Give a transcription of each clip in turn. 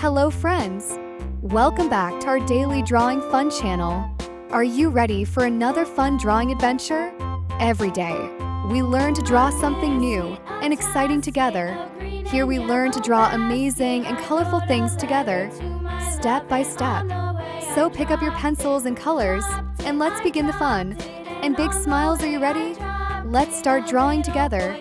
Hello friends! Welcome back to our daily drawing fun channel. Are you ready for another fun drawing adventure? Every day, we learn to draw something new and exciting together. Here we learn to draw amazing and colorful things together, step by step. So pick up your pencils and colors, and let's begin the fun. And big smiles, are you ready? Let's start drawing together.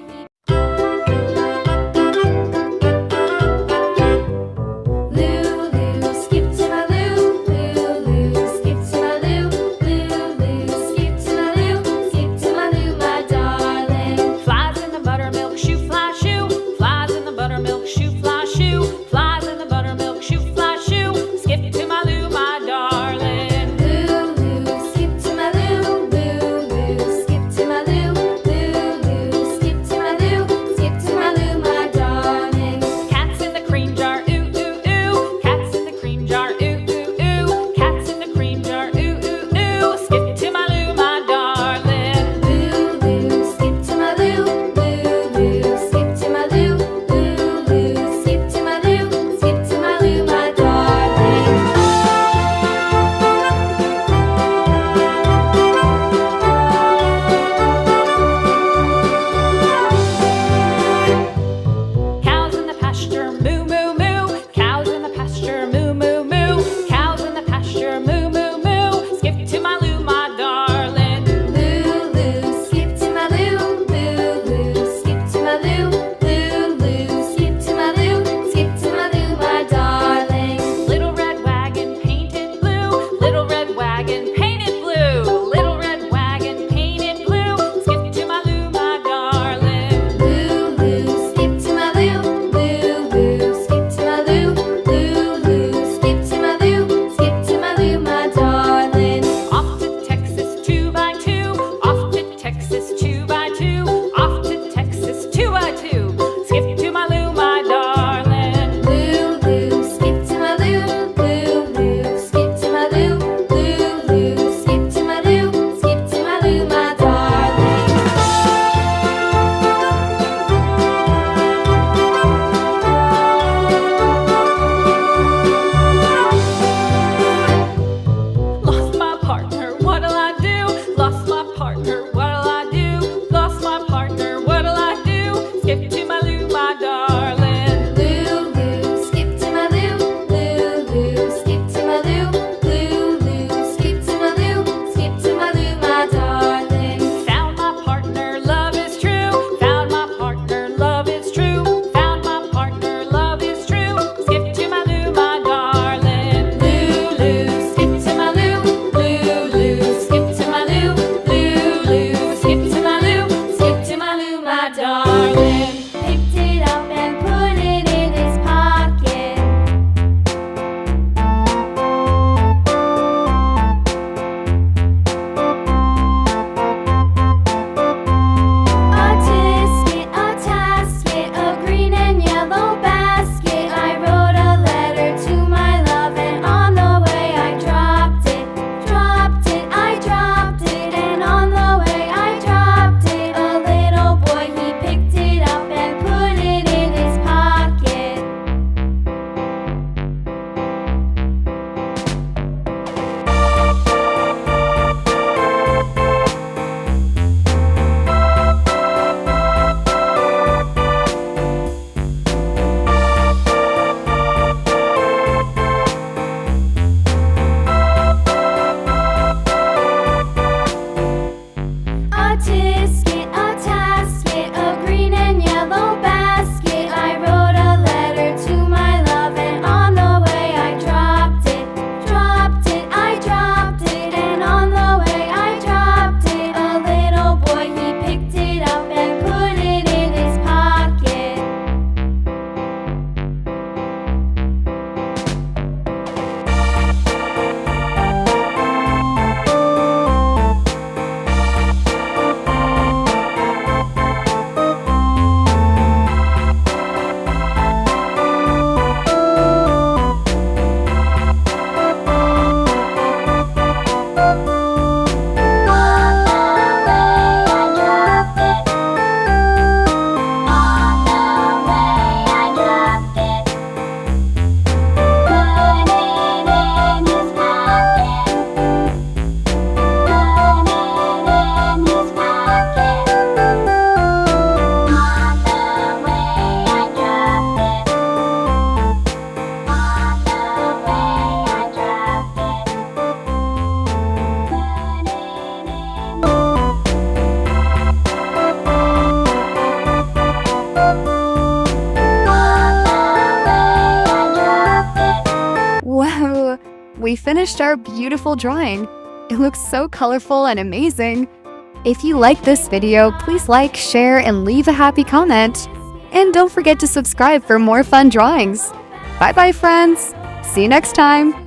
we finished our beautiful drawing. It looks so colorful and amazing. If you like this video, please like, share, and leave a happy comment. And don't forget to subscribe for more fun drawings. Bye-bye, friends. See you next time.